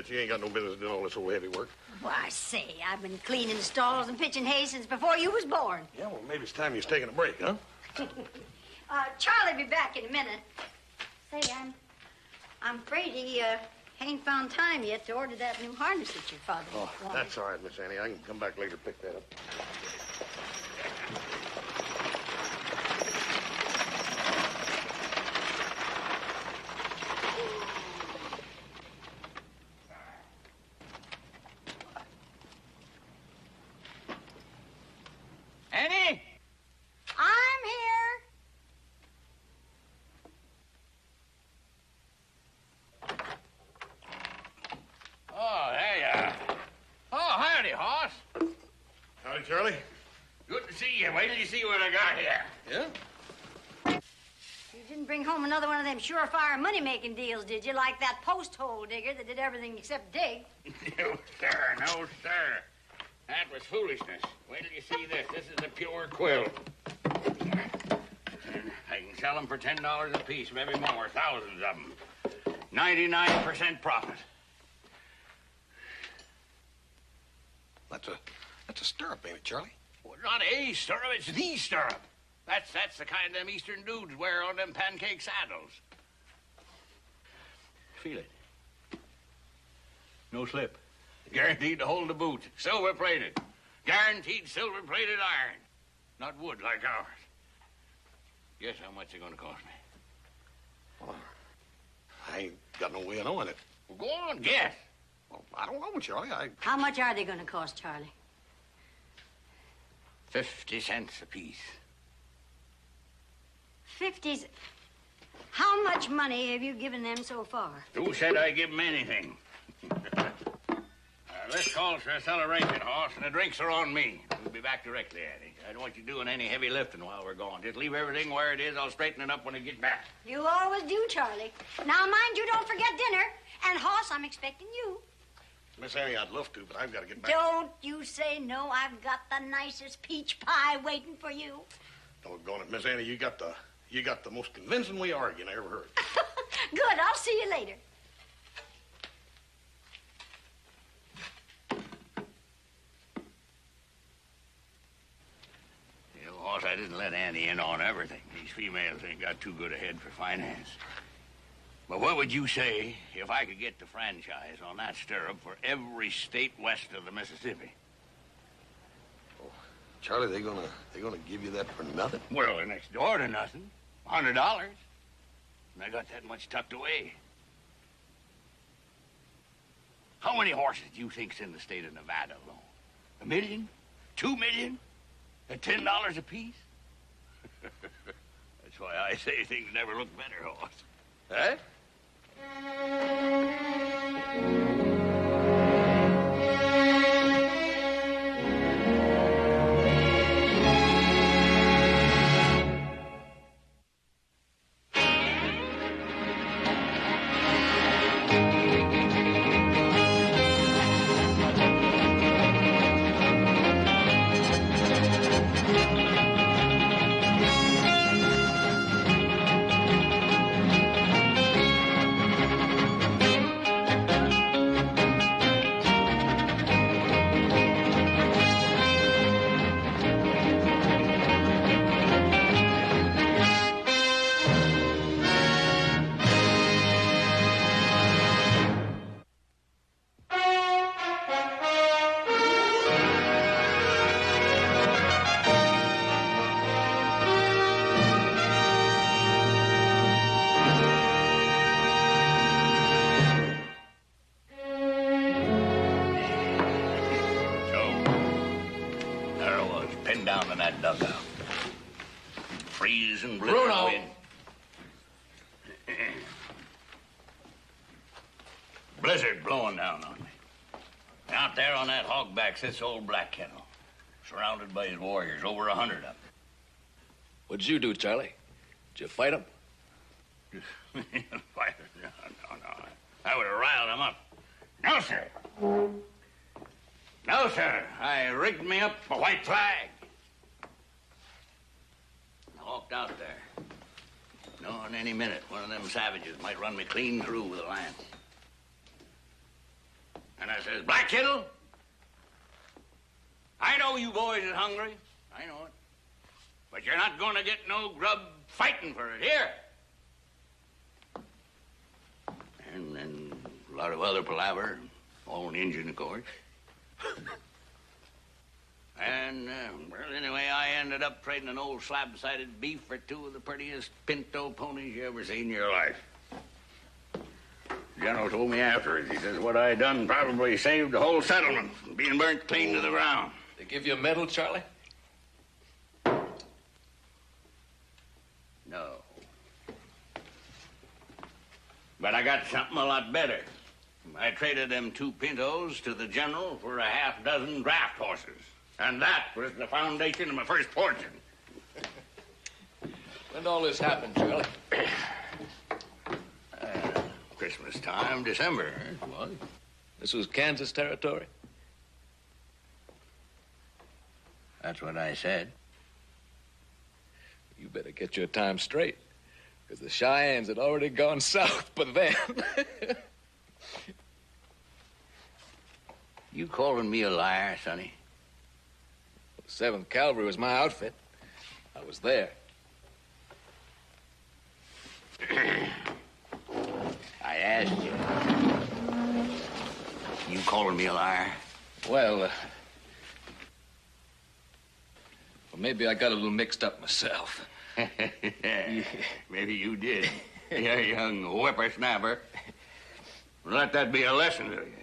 Miss. You ain't got no business doing all this old heavy work. Why, say, I've been cleaning stalls and pitching hay since before you was born. Yeah, well, maybe it's time you was taking a break, huh? Charlie'll be back in a minute. Say, I'm afraid he ain't found time yet to order that new harness that your father wanted. That's all right, Miss Annie. I can come back later to pick that up. Annie? I'm here. Oh, there you are. Oh, howdy, Hoss. Howdy, Charlie. Good to see you. Wait till you see what I got here. Yeah? You didn't bring home another one of them surefire money-making deals, did you? Like that post hole digger that did everything except dig. No, sir. No, sir. That was foolishness. Wait till you see this. This is a pure quill. I can sell them for $10 a piece, maybe more. Thousands of them. 99% profit. That's a stirrup, ain't it, Charlie? Well, not a stirrup, it's the stirrup. That's the kind them Eastern dudes wear on them pancake saddles. Feel it. No slip. Guaranteed to hold the boot. Silver-plated. Guaranteed silver-plated iron. Not wood like ours. Guess how much they're going to cost me. Well, I ain't got no way of knowing it. Well, go on, guess. Well, I don't know, Charlie. How much are they going to cost, Charlie? 50 cents apiece. 50s. How much money have you given them so far? Who said I give them anything? This calls for a celebration, Hoss, and the drinks are on me. We'll be back directly, Eddie. I don't want you doing any heavy lifting while we're gone. Just leave everything where it is. I'll straighten it up when I get back. You always do, Charlie. Now, mind you, don't forget dinner. And, Hoss, I'm expecting you. Miss Annie, I'd love to, but I've got to get back. Don't you say no. I've got the nicest peach pie waiting for you. Doggone it, Miss Annie, you got the most convincing way arguing I ever heard. Good. I'll see you later. Hoss, I didn't let Annie in on everything. These females ain't got too good a head for finance. But what would you say if I could get the franchise on that stirrup for every state west of the Mississippi? Oh, Charlie, they gonna give you that for nothing? Well, they're next door to nothing. $100. And I got that much tucked away. How many horses do you think's in the state of Nevada alone? 1 million? 2 million? At $10 apiece? That's why I say things never look better, Hoss. Eh? Down in that dugout. Freezing, blizzard Bruno! wind. Blizzard blowing down on me. Out there on that hogback sits old Black Kettle, surrounded by his warriors, over 100 of them. What'd you do, Charlie? Did you fight them? Fight them? No. I would have riled them up. No, sir. No, sir. I rigged me up a white flag. I walked out there. Knowing any minute one of them savages might run me clean through with a lance. And I says, Black Kittle, I know you boys is hungry. I know it. But you're not going to get no grub fighting for it. Here. And then a lot of other palaver, all in Injun, of course. And, well, anyway, I ended up trading an old slab-sided beef for two of the prettiest pinto ponies you ever seen in your life. The general told me afterwards, he says, what I done probably saved the whole settlement from being burnt clean to the ground. They give you a medal, Charlie? No. But I got something a lot better. I traded them two pintos to the general for a half dozen draft horses. And that was the foundation of my first fortune. When did all this happen, Charlie? Christmas time, December. It was. This was Kansas territory? That's what I said. You better get your time straight, because the Cheyennes had already gone south by then. You calling me a liar, Sonny? The 7th Cavalry was my outfit. I was there. I asked you. You calling me a liar? Well, maybe I got a little mixed up myself. Maybe you did. You young whippersnapper. Let that be a lesson to you.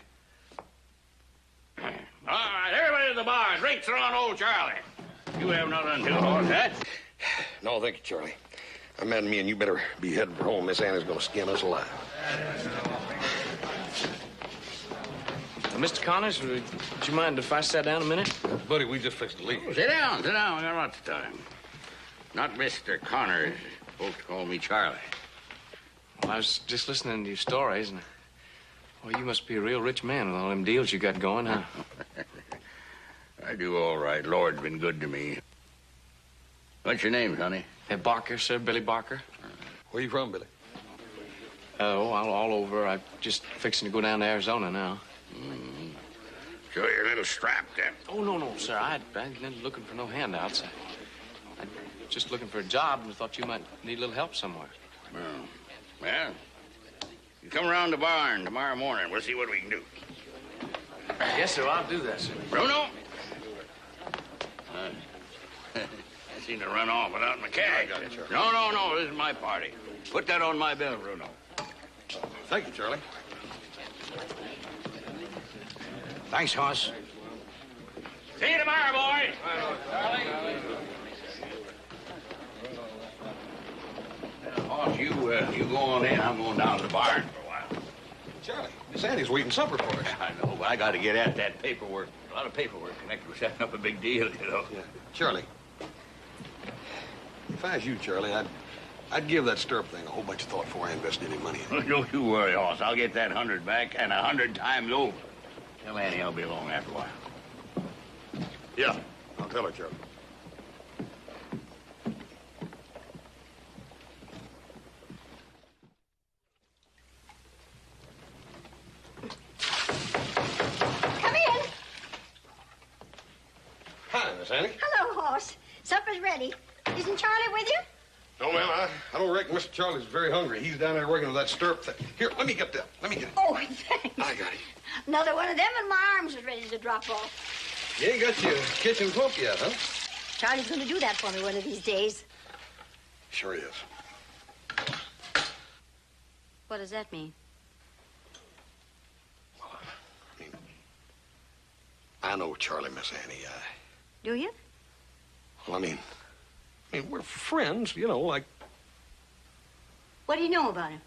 All right, everybody to the bar. Drinks are on old Charlie. You have nothing to do, horse, huh? No, thank you, Charlie. Amanda, me and you better be heading for home. Miss Annie's gonna skin us alive. Mr. Connors, would you mind if I sat down a minute? Buddy, we just fixed to leave. Oh, sit down, sit down. We got lots of time. Not Mr. Connors. Folks call me Charlie. Well, I was just listening to your stories, and well, you must be a real rich man with all them deals you got going, huh? I do all right. Lord's been good to me. What's your name, honey? Barker, sir, Billy Barker. Where you from, Billy? Oh, all over. I'm just fixing to go down to Arizona now. Mm-hmm. So you're a little strapped then. Oh, no, sir. I ain't looking for no handouts. I'm just looking for a job and thought you might need a little help somewhere. Well, you come around the barn tomorrow morning. We'll see what we can do. Yes, sir. I'll do that, sir. Bruno? I seem to run off without my cash. No. This is my party. Put that on my bill, Bruno. Thank you, Charlie. Thanks, Hoss. See you tomorrow, boys. Hoss, you go on in. I'm going down to the barn for a while. Charlie, Miss Annie's waiting supper for us. I know, but I got to get at that paperwork. A lot of paperwork connected with setting up a big deal, you know. Yeah. Charlie, if I was you, Charlie, I'd give that stirrup thing a whole bunch of thought before I invest any money in it. Don't you worry, Hoss. I'll get that 100 back and 100 times over. Tell Annie I'll be along after a while. Yeah, I'll tell her, Charlie. Come in. Hi, Miss Annie. Hello, Hoss. Supper's ready. Isn't Charlie with you? No, ma'am, I don't reckon Mr. Charlie's very hungry. He's down there working with that stirrup thing. Here, let me get that. Let me get it. Oh, thanks. I got it. Another one of them and my arms is ready to drop off. You ain't got your kitchen plump yet, huh? Charlie's going to do that for me one of these days. Sure he is. What does that mean? Well, I mean, I know Charlie, Miss Annie. Do you? Well, I mean, we're friends, you know, like... What do you know about him?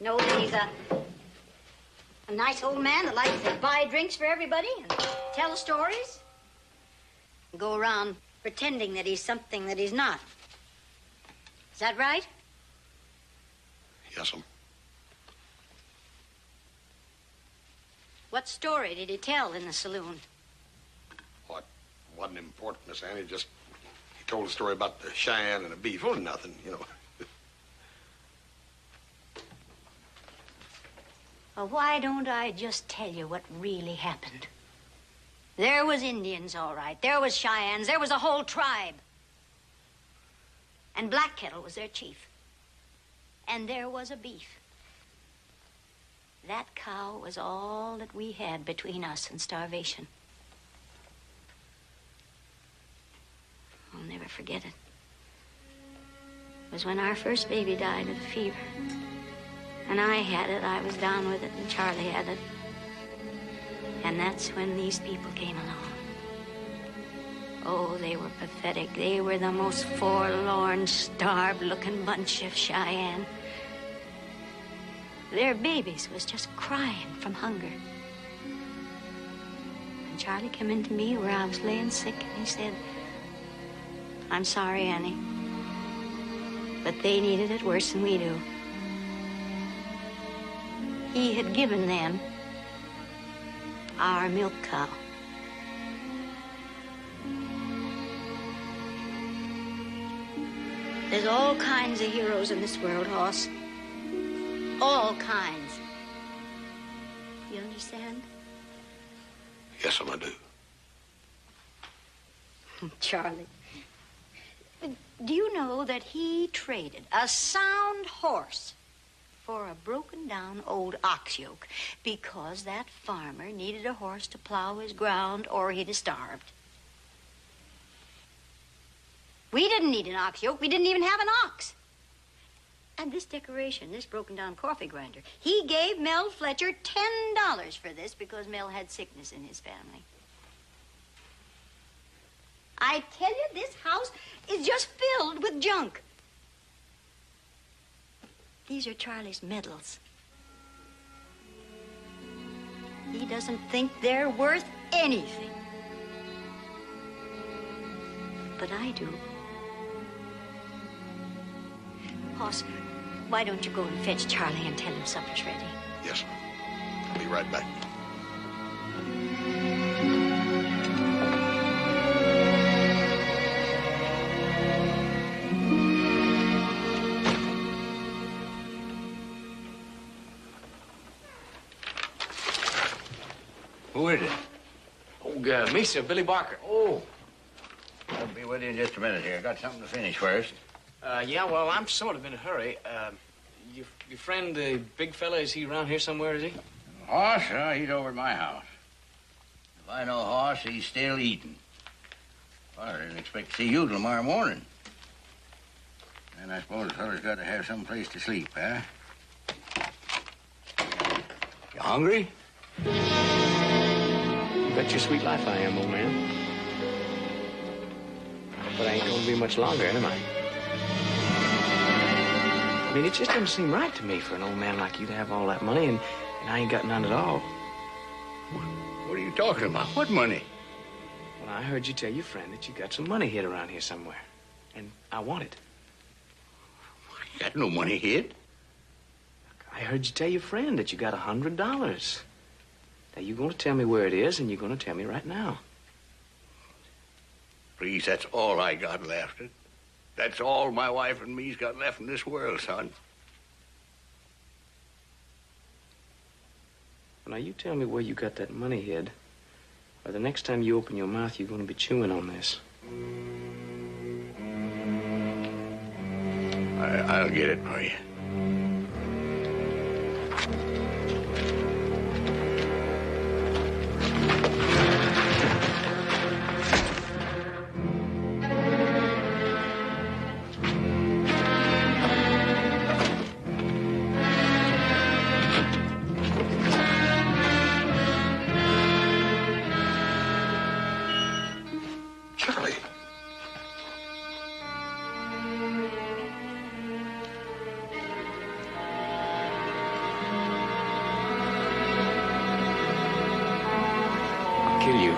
Know that he's a nice old man that likes to buy drinks for everybody and tell stories? And go around pretending that he's something that he's not. Is that right? Yes'm. What story did he tell in the saloon? Well, it wasn't important, Miss Annie. Just he told a story about the Cheyenne and the beef. Well, nothing, you know. Well, why don't I just tell you what really happened? There was Indians, all right. There was Cheyennes. There was a whole tribe. And Black Kettle was their chief. And there was a beef. That cow was all that we had between us and starvation. I'll never forget it. It was when our first baby died of a fever. And I had it, I was down with it, and Charlie had it. And that's when these people came along. Oh, they were pathetic. They were the most forlorn, starved-looking bunch of Cheyenne. Their babies was just crying from hunger. And Charlie came into me where I was laying sick, and he said, I'm sorry, Annie, but they needed it worse than we do. He had given them our milk cow. There's all kinds of heroes in this world, Hoss. All kinds. You understand? Yes, I do. Charlie, do you know that he traded a sound horse for a broken-down old ox yoke because that farmer needed a horse to plow his ground or he'd have starved? We didn't need an ox yoke. We didn't even have an ox. And this decoration, this broken-down coffee grinder, he gave Mel Fletcher $10 for this because Mel had sickness in his family. I tell you, this house is just filled with junk. These are Charlie's medals. He doesn't think they're worth anything. But I do. Hoss, why don't you go and fetch Charlie and tell him supper's ready? Yes, sir. I'll be right back. Who is it? Oh, me, sir, Billy Barker. Oh. I'll be with you in just a minute here. Got something to finish first. Yeah, well, I'm sort of in a hurry. Your friend, the big fella, is he around here somewhere, is he? Hoss, he's over at my house. If I know Hoss, he's still eating. Well, I didn't expect to see you tomorrow morning. And I suppose a fella's got to have some place to sleep, huh? You hungry? You bet your sweet life I am, old man. But I ain't gonna be much longer, am I? I mean, it just doesn't seem right to me for an old man like you to have all that money, and I ain't got none at all. What are you talking about? What money? Well, I heard you tell your friend that you got some money hid around here somewhere, and I want it. I got no money hid. I heard you tell your friend that you got $100. Now, you're gonna tell me where it is, and you're gonna tell me right now. Please, that's all I got left. That's all my wife and me's got left in this world, son. Now, you tell me where you got that money hid, or the next time you open your mouth, you're gonna be chewing on this. I'll get it for you. Charlie. I'll kill you.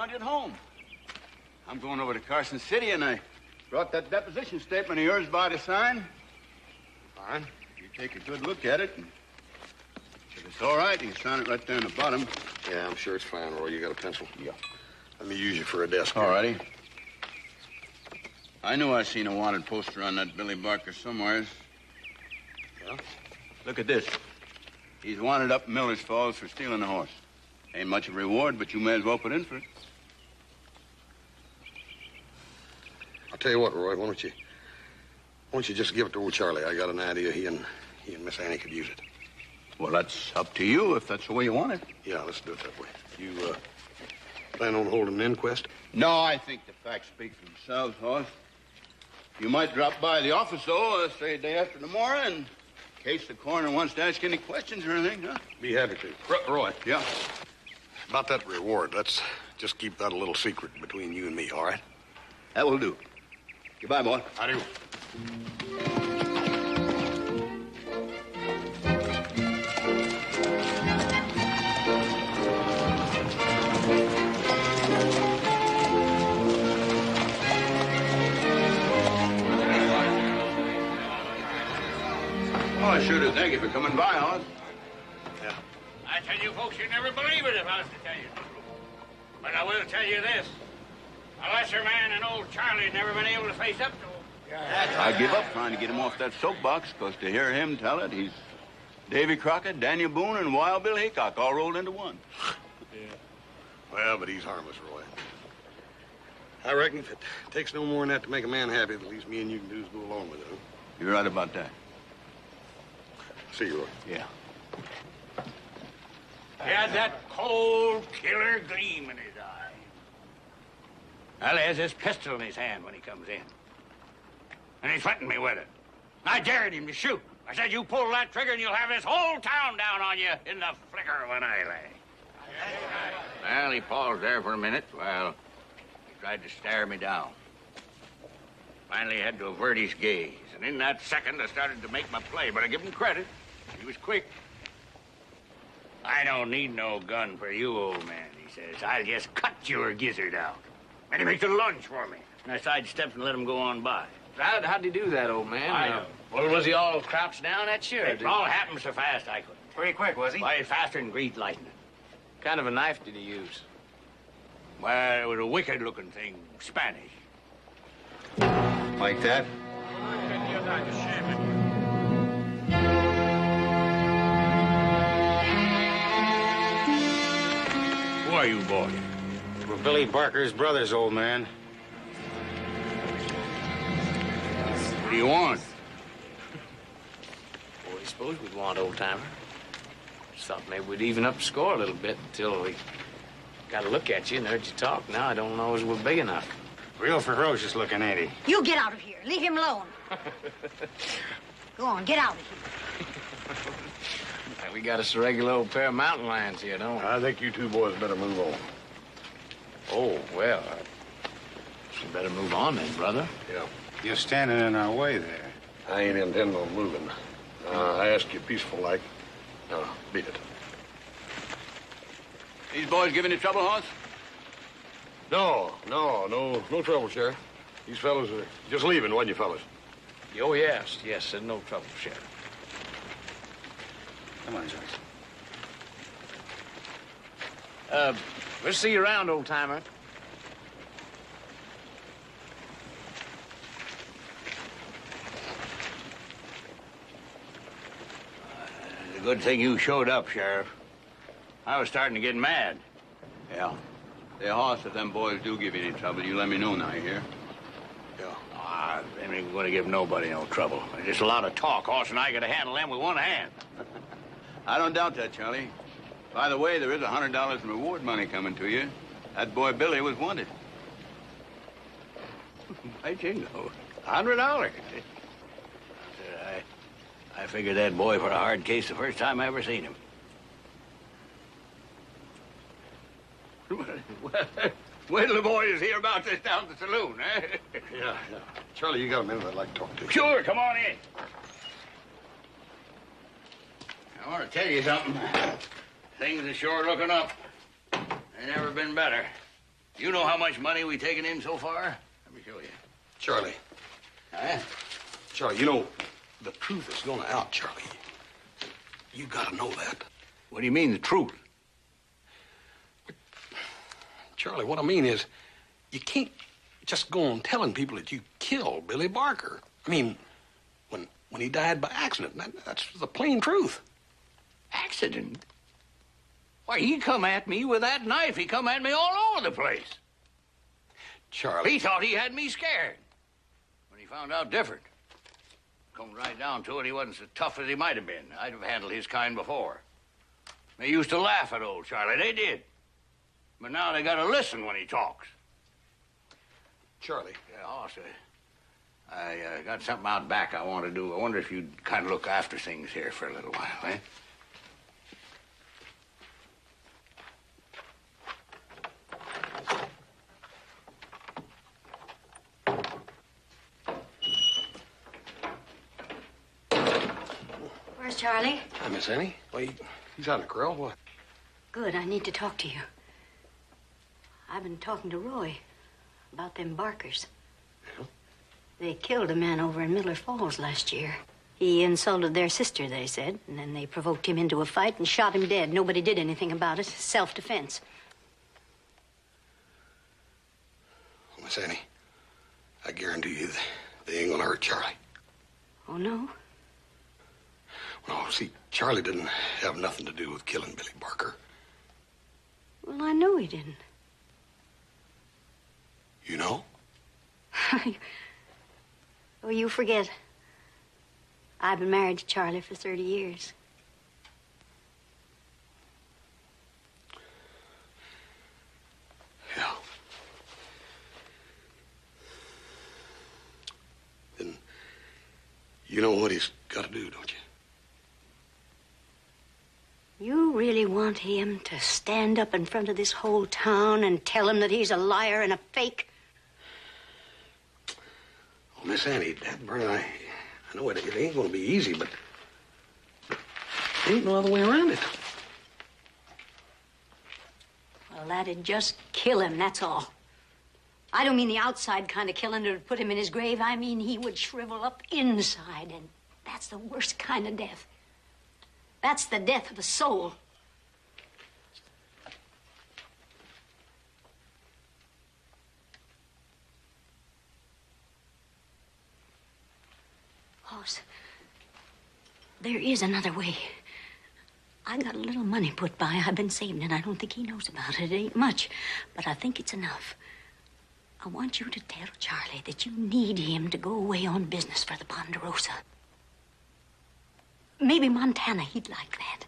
found you at home. I'm going over to Carson City, and I brought that deposition statement of yours by to sign. Fine. You take a good look at it, and if it's all right, you can sign it right there in the bottom. Yeah, I'm sure it's fine, Roy. You got a pencil? Yeah. Let me use you for a desk. All righty. I knew I seen a wanted poster on that Billy Barker somewheres. Yeah? Look at this. He's wanted up in Miller's Falls for stealing the horse. Ain't much of a reward, but you may as well put in for it. I'll tell you what, Roy. Why don't you just give it to old Charlie? I got an idea he and Miss Annie could use it. Well, that's up to you if that's the way you want it. Yeah, let's do it that way. You plan on holding an inquest? No, I think the facts speak for themselves, Hoss. You might drop by the office, though, say, day after tomorrow, in case the coroner wants to ask any questions or anything, huh? Be happy to. Roy. Yeah. About that reward, let's just keep that a little secret between you and me, all right? That will do. Goodbye, boy. I do. Oh, I sure do thank you for coming by, Hoss. Yeah. I tell you folks, you'd never believe it if I was to tell you the truth. But I will tell you this. A lesser man than old Charlie had never been able to face up to him. I give up trying to get him off that soapbox, because to hear him tell it, he's Davy Crockett, Daniel Boone, and Wild Bill Hickok all rolled into one. Yeah. Well, but he's harmless, Roy. I reckon if it takes no more than that to make a man happy, the least me and you can do is go along with it, huh? You're right about that. See you, Roy. Yeah. He had that cold killer gleam in his eye. Well, he has his pistol in his hand when he comes in. And he's threatened me with it. I dared him to shoot. I said, you pull that trigger and you'll have this whole town down on you in the flicker of an eyelid. Well, he paused there for a minute while he tried to stare me down. Finally, he had to avert his gaze. And in that second, I started to make my play. But I give him credit. He was quick. I don't need no gun for you, old man, he says. I'll just cut your gizzard out. And he makes a lunge for me. And I sidestepped and let him go on by. How'd he do that, old man? I know. Well, was he all crouched down that sure? It all happened so fast I couldn't. Pretty quick, was he? Why, faster than greased lightning. What kind of a knife did he use? Well, it was a wicked-looking thing, Spanish. Like that? Who are you, boy? We're Billy Barker's brothers, old man. What do you want? What do you suppose we'd want, old-timer? Just thought maybe we'd even up the score a little bit until we got a look at you and heard you talk. Now I don't know as we're big enough. Real ferocious looking, ain't he? You get out of here. Leave him alone. Go on, get out of here. We got us a regular old pair of mountain lions here, don't we? I think you two boys better move on. Oh, well, we better move on then, brother. Yeah. You're standing in our way there. I ain't intending on moving. I ask you peaceful-like. Beat it. These boys giving you trouble, Hoss? No trouble, Sheriff. These fellows are just leaving, wasn't you, fellas? Oh, yes, there's no trouble, Sheriff. Come on, Joyce. We'll see you around, old-timer. It's a good thing you showed up, Sheriff. I was starting to get mad. Yeah. Say, Hoss, if them boys do give you any trouble, you let me know now, you hear? Yeah. I ain't going to give nobody no trouble. There's just a lot of talk. Hoss and I got to handle them with one hand. I don't doubt that, Charlie. By the way, there is $100 in reward money coming to you. That boy Billy was wanted. I think so. $100. I figured that boy for a hard case the first time I ever seen him. Wait till the boys hear about this down at the saloon, eh? Yeah. Charlie, you got a minute I'd like to talk to you. Sure, come on in. I want to tell you something. Things are sure looking up. They never been better. You know how much money we've taken in so far? Let me show you. Charlie. Huh? Charlie, you know, the truth is gonna out, Charlie. You gotta know that. What do you mean, the truth? Charlie, what I mean is, you can't just go on telling people that you killed Billy Barker. I mean, when he died by accident, that's the plain truth. Accident? Why, he come at me with that knife. He come at me all over the place. Charlie. He thought he had me scared. When he found out different. Come right down to it, he wasn't so tough as he might have been. I'd have handled his kind before. They used to laugh at old Charlie, they did. But now they gotta listen when he talks. Charlie. Yeah, Hoss, I got something out back I want to do. I wonder if you'd kind of look after things here for a little while, eh? Where's Charlie? Hi, Miss Annie. Well, he's out in the grill. What? Good, I need to talk to you. I've been talking to Roy about them Barkers. Yeah? They killed a man over in Miller Falls last year. He insulted their sister, they said, and then they provoked him into a fight and shot him dead. Nobody did anything about it. Self-defense. Well, Miss Annie, I guarantee you they ain't gonna hurt Charlie. Oh, no? Well, see, Charlie didn't have nothing to do with killing Billy Barker. Well, I know he didn't. You know? Oh, you forget. I've been married to Charlie for 30 years. Yeah. Then you know what he's got to do, don't you? You really want him to stand up in front of this whole town and tell him that he's a liar and a fake? Well, Miss Annie, Dad Vernon, I know it ain't going to be easy, but there ain't no other way around it. Well, that'd just kill him, that's all. I don't mean the outside kind of killing that would put him in his grave. I mean he would shrivel up inside, and that's the worst kind of death. That's the death of the soul. Hoss, there is another way. I got a little money put by. I've been saving it. I don't think he knows about it. It ain't much, but I think it's enough. I want you to tell Charlie that you need him to go away on business for the Ponderosa. Maybe Montana, he'd like that.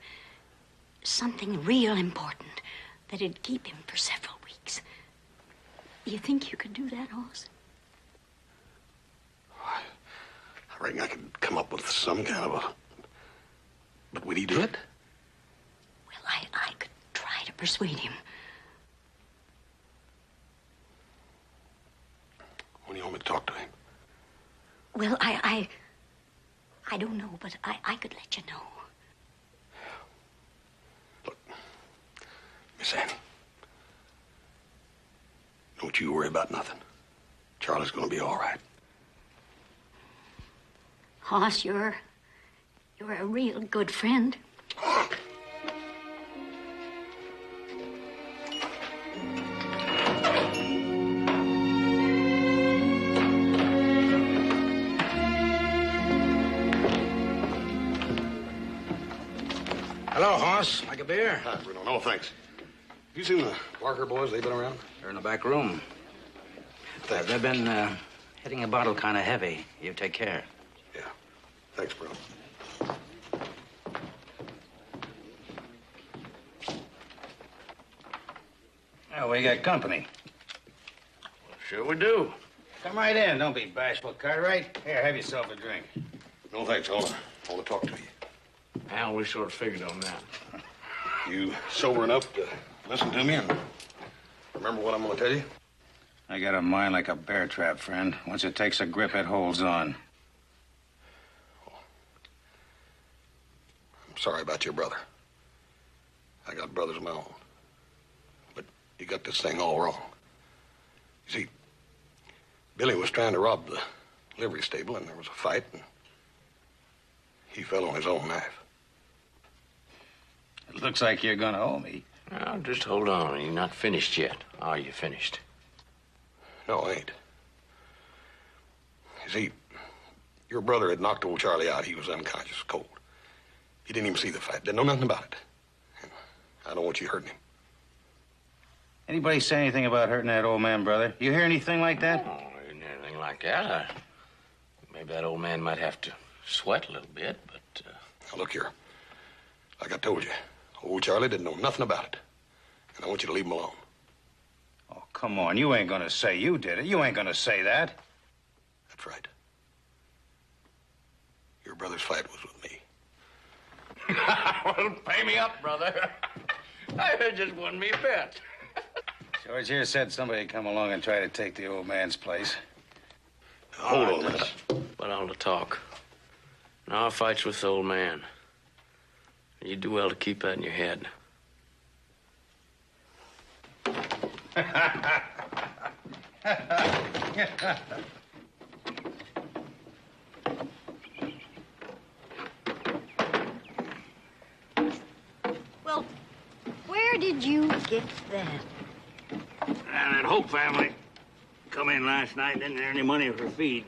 Something real important that'd keep him for several weeks. You think you could do that, Hoss? I reckon I could come up with some kind of a... But would he do it? Well, I could try to persuade him. When do you want me to talk to him? Well, I don't know, but I could let you know. Look, Miss Annie, don't you worry about nothing. Charlie's gonna be all right. Hoss, you're a real good friend. Hello, Hoss. Like a beer? Hi, Bruno. No, thanks. Have you seen the Barker boys? They been around? They're in the back room. Thanks. They've been hitting a bottle kind of heavy. You take care. Yeah. Thanks, Bruno. Oh, we got company. Sure we do. Come right in. Don't be bashful, Cartwright. Here, have yourself a drink. No, thanks. I want to talk to you. Al, we sort of figured on that. You sober enough to listen to me and remember what I'm going to tell you? I got a mind like a bear trap, friend. Once it takes a grip, it holds on. I'm sorry about your brother. I got brothers of my own. But you got this thing all wrong. You see, Billy was trying to rob the livery stable, and there was a fight, and he fell on his own knife. It looks like you're gonna owe me. Now, just hold on. You're not finished yet. Are you finished? No, I ain't. You see, your brother had knocked old Charlie out. He was unconscious, cold. He didn't even see the fight. Didn't know nothing about it. And I don't want you hurting him. Anybody say anything about hurting that old man, brother? You hear anything like that? Oh, anything like that. Maybe that old man might have to sweat a little bit, but... Now, look here. Like I told you, old Charlie didn't know nothing about it. And I want you to leave him alone. Oh, come on. You ain't gonna say you did it. You ain't gonna say that. That's right. Your brother's fight was with me. Well, pay me up, brother. I just won me a bet. George here said somebody'd come along and try to take the old man's place. Now, hold on, miss. But all the talk. Now our fight's with the old man. You do well to keep that in your head. Well, where did you get that? And that Hope family come in last night, didn't have any money for feed,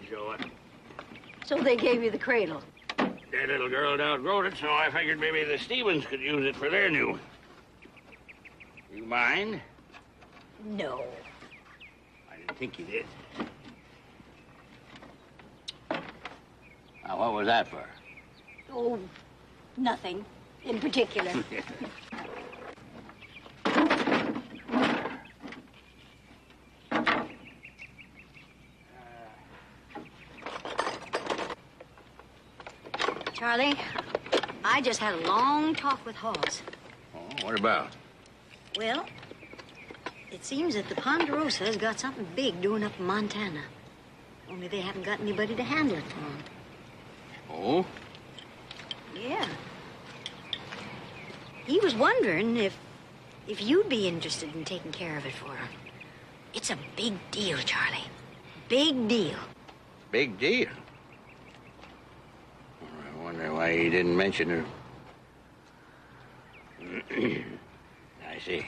So they gave you the cradle. that little girl had outgrown it, so I figured maybe the Stevens could use it for their new one. You mind? No. I didn't think you did. Now, what was that for? Oh, nothing in particular. Charlie, I just had a long talk with Hoss. Oh, what about? Well, it seems that the Ponderosa's got something big doing up in Montana. Only they haven't got anybody to handle it for them. Oh? Yeah. He was wondering if you'd be interested in taking care of it for him. It's a big deal, Charlie. Big deal. Big deal. I wonder why he didn't mention her. I see.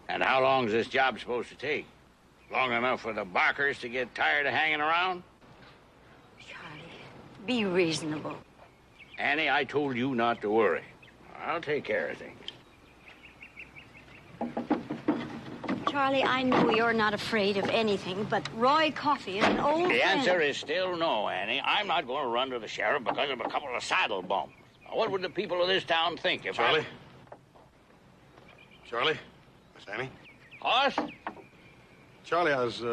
And how long is this job supposed to take? Long enough for the Barkers to get tired of hanging around? Charlie, be reasonable. Annie, I told you not to worry. I'll take care of things. Charlie, I know you're not afraid of anything, but Roy Coffey is an old The friend. answer is still no, Annie. I'm not going to run to the sheriff because of a couple of saddle bumps. Now, what would the people of this town think if Charlie? Charlie? Miss Annie? Hoss? Charlie, I was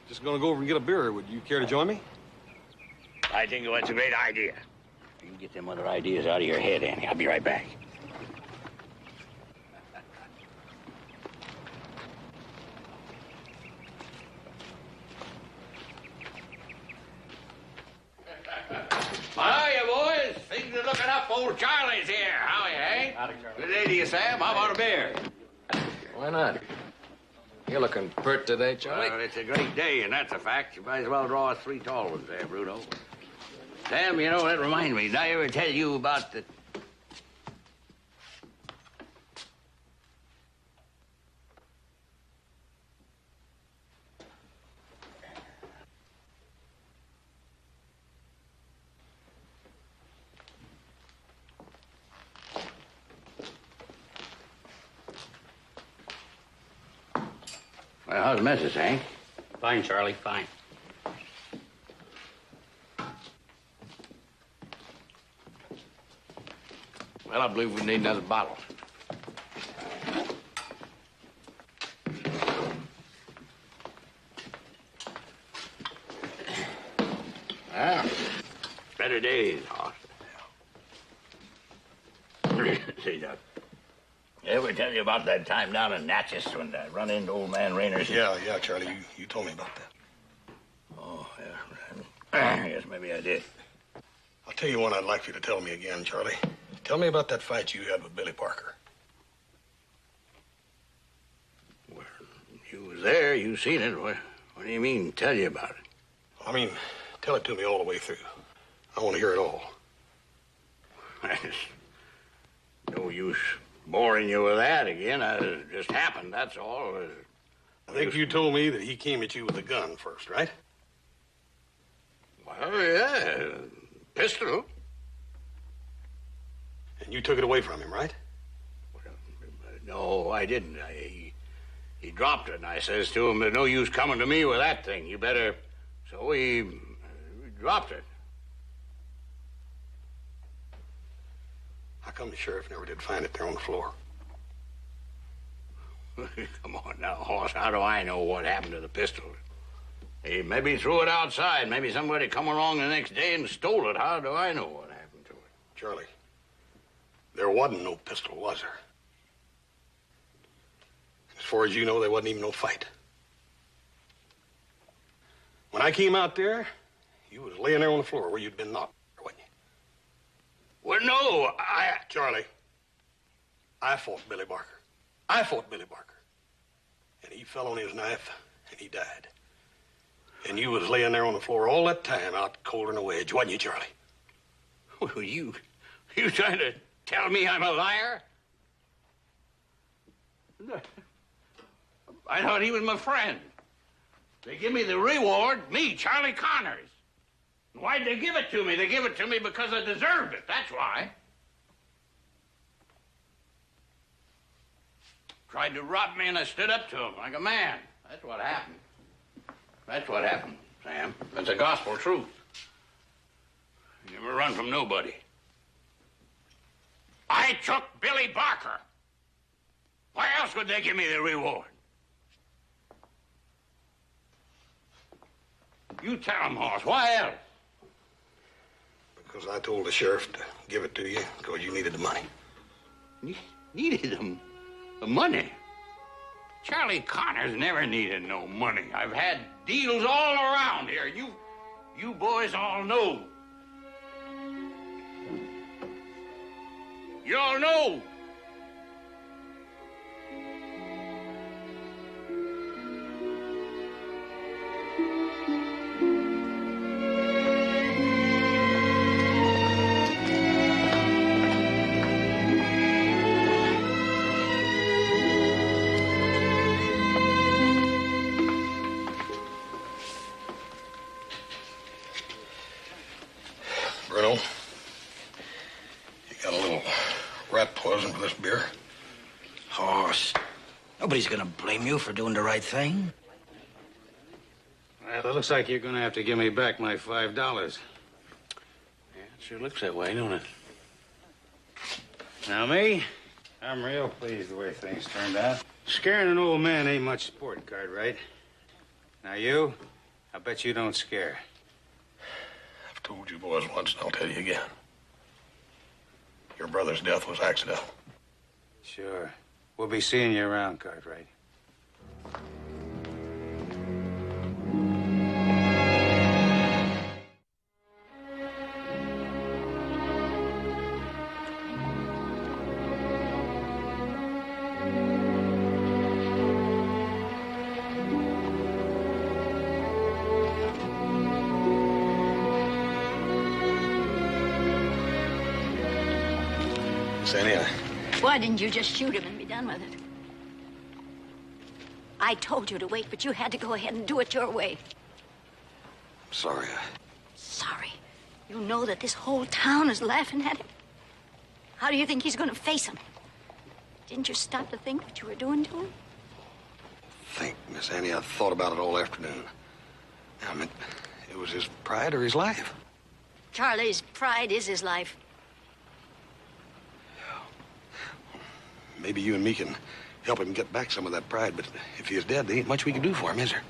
just going to go over and get a beer. Would you care to join me? I think that's a great idea. You can get them other ideas out of your head, Annie. I'll be right back. Hiya, boys. Things are looking up. Old Charlie's here. Howdy, eh? Howdy, Charlie. Good day to you, Sam. How about a beer? Why not? You're looking pert today, Charlie. Well, it's a great day, and that's a fact. You might as well draw us 3 tall ones there, Bruno. Sam, you know, that reminds me. Did I ever tell you about the... Well, how's the missus, Hank? Fine, Charlie, fine. Well, I believe we need another bottle. Well, better days, Hoss. See, Doc. Ever tell you about that time down in Natchez when I run into old man Rayner's? Yeah, Charlie. You told me about that. Oh, yeah. I guess maybe I did. I'll tell you one I'd like you to tell me again, Charlie. Tell me about that fight you had with Billy Parker. Well, you was there. there. You seen it. What do you mean, tell you about it? I mean, tell it to me all the way through. I want to hear it all. No use boring you with that again. It just happened, that's all. I think you told me that he came at you with a gun first, right? Well, yeah, pistol. And you took it away from him, right? Well, no, I didn't. He dropped it, and I says to him, there's no use coming to me with that thing. You better... So he dropped it. How come the sheriff never did find it there on the floor? Come on now, Hoss. How do I know what happened to the pistol? He maybe threw it outside. Maybe somebody come along the next day and stole it. How do I know what happened to it? Charlie, there wasn't no pistol, was there? As far as you know, there wasn't even no fight. When I came out there, you was laying there on the floor where you'd been knocked, wasn't you? Well, no, Charlie, I fought Billy Barker. I fought Billy Barker. And he fell on his knife, and he died. And you was laying there on the floor all that time out colder than a wedge, wasn't you, Charlie? Well, you trying to tell me I'm a liar? I thought he was my friend. They give me the reward, me, Charlie Connors. Why'd they give it to me? They give it to me because I deserved it, that's why. Tried to rob me and I stood up to him like a man. That's what happened. That's what happened, Sam. That's the gospel truth. You never run from nobody. I took Billy Barker. Why else would they give me the reward? You tell him, Hoss. Why else? Because I told the sheriff to give it to you because you needed the money. Needed the money? Charlie Connors never needed no money. I've had deals all around here. You boys all know. You all know. Bruno, you got a little rat poison for this beer? Horse. Nobody's gonna blame you for doing the right thing. Well, it looks like you're gonna have to give me back my $5. Yeah, it sure looks that way, don't it? Now, me, I'm real pleased the way things turned out. Scaring an old man ain't much sport, Cartwright. Now, you, I bet you don't scare. I've told you boys once, and I'll tell you again. Your brother's death was accidental. Sure. We'll be seeing you around, Cartwright. Sandy, Why didn't you just shoot him and be done with it? I told you to wait, but you had to go ahead and do it your way. I'm sorry. Sorry. You know that this whole town is laughing at him. How do you think he's going to face him? Didn't you stop to think what you were doing to him? Think, Miss Annie, I thought about it all afternoon. I mean, it was his pride or his life. Charlie's pride is his life. Maybe you and me can help him get back some of that pride, but if he is dead, there ain't much we can do for him, is there?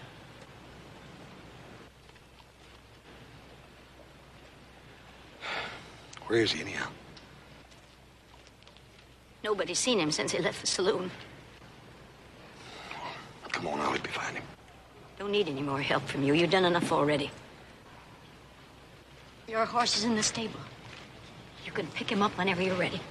Where is he, anyhow? Nobody's seen him since he left the saloon. Come on, I'll help you find him. Don't need any more help from you. You've done enough already. Your horse is in the stable. You can pick him up whenever you're ready.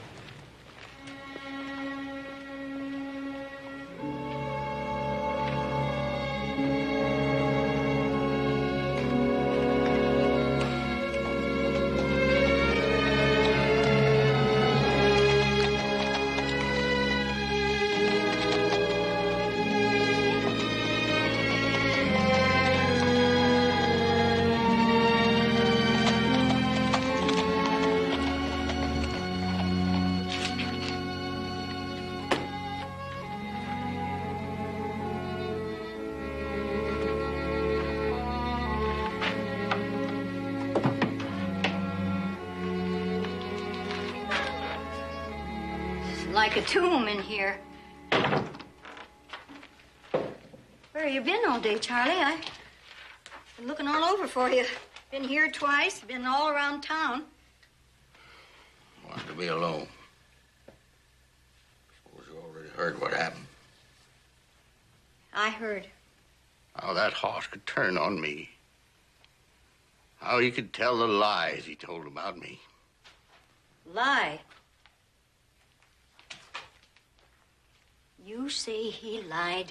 like a tomb in here. Where have you been all day, Charlie? I've been looking all over for you. Been here twice, been all around town. Wanted to be alone. Suppose you already heard what happened. I heard. How that horse could turn on me. How he could tell the lies he told about me. Lie. You say he lied?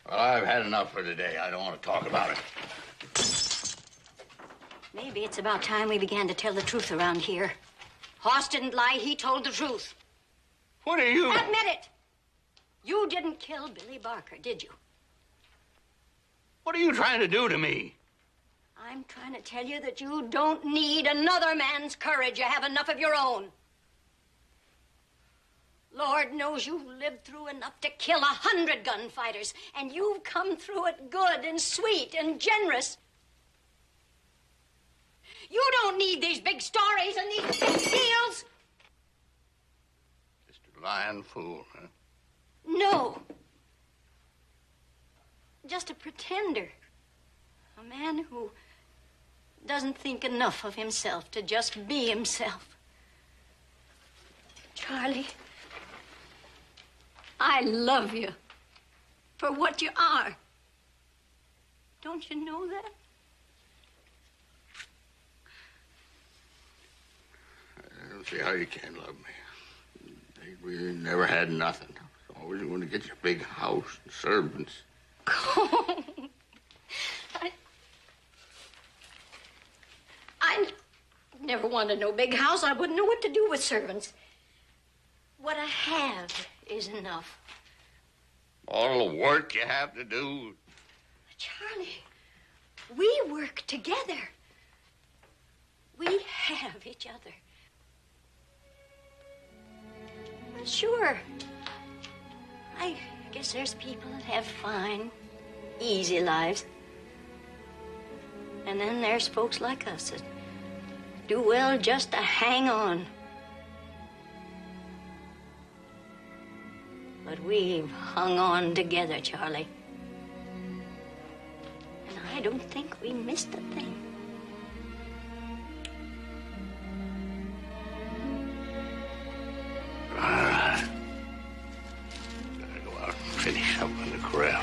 Well, I've had enough for today. I don't want to talk about it. Maybe it's about time we began to tell the truth around here. Hoss didn't lie. He told the truth. What are you... Admit it. You didn't kill Billy Barker, did you? What are you trying to do to me? I'm trying to tell you that you don't need another man's courage. You have enough of your own. Lord knows you've lived through enough to kill 100 gunfighters, and you've come through it good and sweet and generous. You don't need these big stories and these big deals. Just a lying fool, huh? No. Just a pretender. A man who doesn't think enough of himself to just be himself. Charlie, I love you for what you are. Don't you know that? I don't see how you can love me. We never had nothing. Always want to get your big house and servants. I never wanted no big house. I wouldn't know what to do with servants. What I have is enough. All the work you have to do. Charlie, we work together. We have each other. Well, sure. I guess there's people that have fine, easy lives. And then there's folks like us that do well just to hang on. But we've hung on together, Charlie. And I don't think we missed a thing. Gotta go out and finish up in the corral.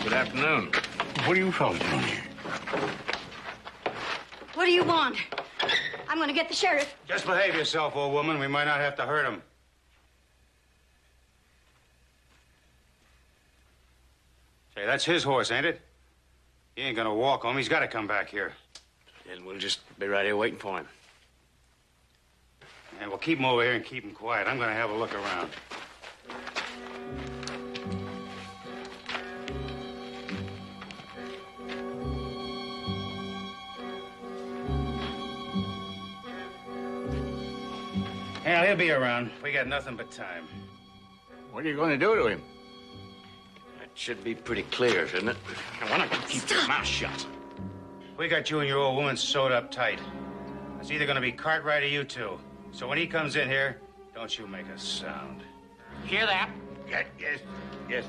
Good afternoon. What are you fellas doing here? What do you want? I'm going to get the sheriff. Just behave yourself, old woman. We might not have to hurt him. Say, that's his horse, ain't it? He ain't gonna walk home. He's got to come back here. And we'll just be right here waiting for him. And we'll keep him over here and keep him quiet. I'm gonna have a look around. Yeah, he'll be around. We got nothing but time. What are you going to do to him? That should be pretty clear, shouldn't it? Now, why don't you keep your mouth shut? We got you and your old woman sewed up tight. It's either gonna be Cartwright or you two. So when he comes in here, don't you make a sound. Hear that? Yes.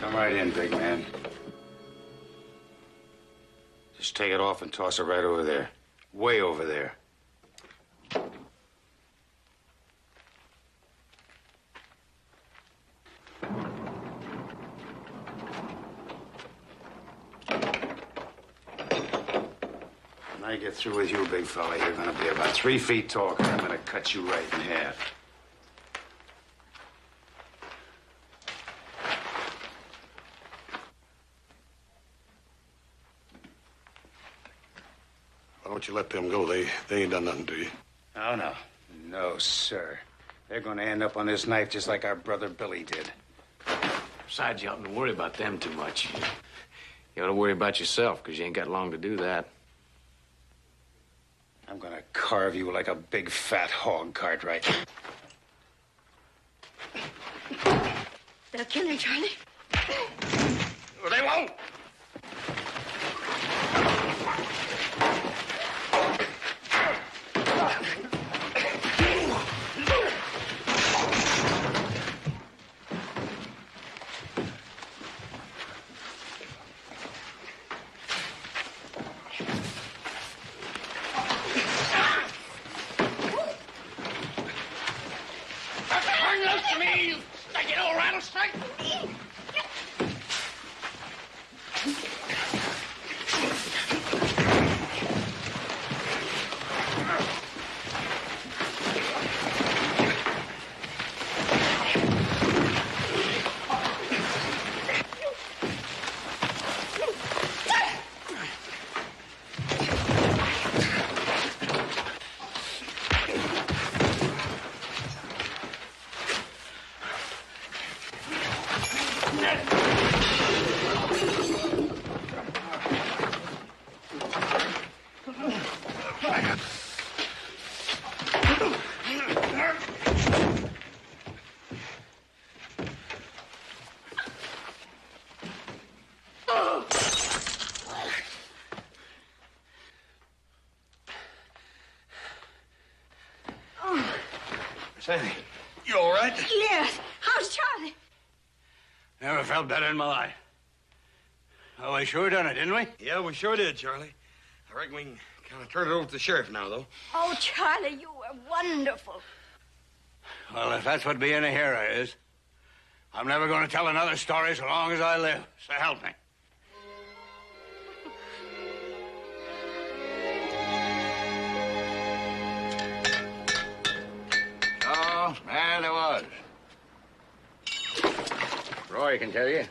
Come right in, big man. Just take it off and toss it right over there. Way over there. When I get through with you, big fella, you're gonna be about 3 feet tall, 'cause I'm gonna cut you right in half. don't you let them go? They ain't done nothing to you. Oh, no. No, sir. They're going to end up on this knife just like our brother Billy did. Besides, you oughtn't to worry about them too much. You ought to worry about yourself, because you ain't got long to do that. I'm going to carve you like a big, fat hog, Cartwright. They'll kill him, Charlie. Well, they won't. Sandy, you all right? Yes. How's Charlie? Never felt better in my life. Oh, we sure done it, didn't we? Yeah, we sure did, Charlie. I reckon we can kind of turn it over to the sheriff now, though. Oh, Charlie, you were wonderful. Well, if that's what being a hero is, I'm never going to tell another story so long as I live. So help me. So, there it was. Roy can tell you.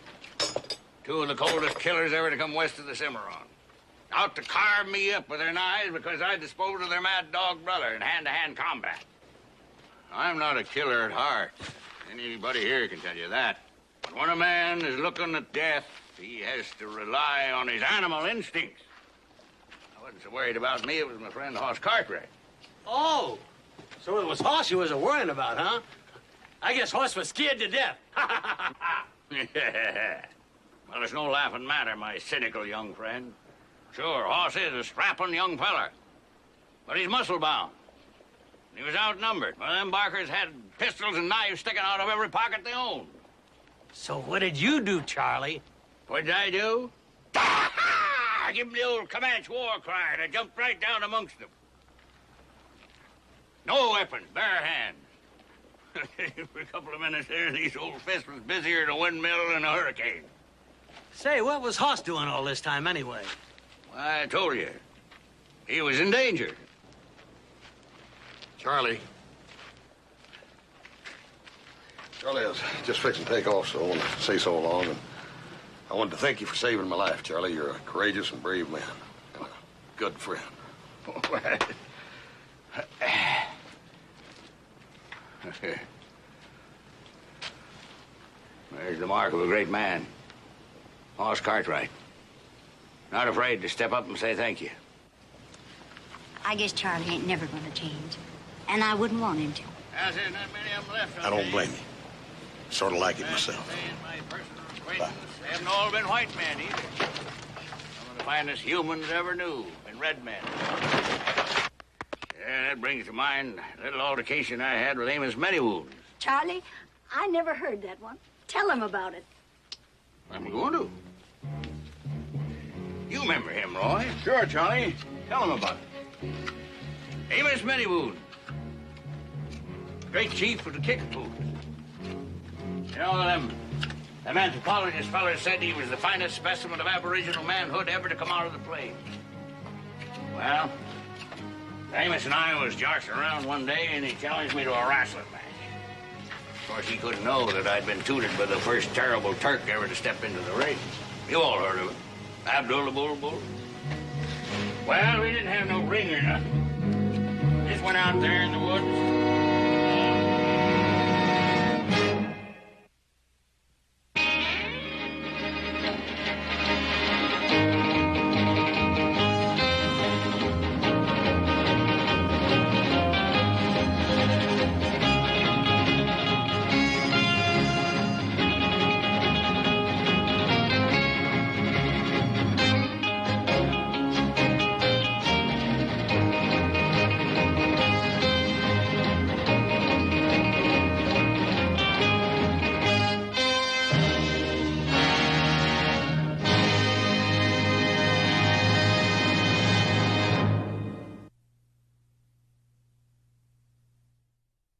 Two of the coldest killers ever to come west of the Cimarron. Out to carve me up with their knives because I disposed of their mad dog brother in hand-to-hand combat. I'm not a killer at heart. Anybody here can tell you that. But when a man is looking at death, he has to rely on his animal instincts. I wasn't so worried about me. It was my friend Hoss Cartwright. Oh, so it was Hoss you was worrying about, huh? I guess Hoss was scared to death. Yeah. Well, it's no laughing matter, my cynical young friend. Sure, Hoss is a strapping young feller, but he's muscle-bound. He was outnumbered. Well, them barkers had pistols and knives sticking out of every pocket they owned. So what did you do, Charlie? What did I do? I give him the old Comanche war cry, and I jumped right down amongst them. No weapons, bare hands. For a couple of minutes there, these old fists was busier than a windmill in a hurricane. Say, what was Hoss doing all this time anyway? I told you. He was in danger. Charlie, I was just fixing to take off, so I want to say so long. And I wanted to thank you for saving my life, Charlie. You're a courageous and brave man and a good friend. There's the mark of a great man. Hoss Cartwright. Not afraid to step up and say thank you. I guess Charlie ain't never gonna change. And I wouldn't want him to. As there's not many of them left. I don't blame you. Sort of like it myself. My personal acquaintance, they haven't all been white men either. Some of the finest humans ever knew, and red men. Yeah, that brings to mind a little altercation I had with Amos Manywounds. Charlie, I never heard that one. Tell him about it. I'm going to. You remember him, Roy? Sure, Charlie. Tell him about it. Amos Manywounds. Great chief of the Kickapoos. You know, them anthropologist fellas said he was the finest specimen of aboriginal manhood ever to come out of the plains. Well, Amos and I was joshing around one day, and he challenged me to a wrestling match. Of course, he couldn't know that I'd been tooted by the first terrible Turk ever to step into the ring. You all heard of it. Abdul the Bull. Well, we didn't have no ring or nothing. Just went out there in the woods,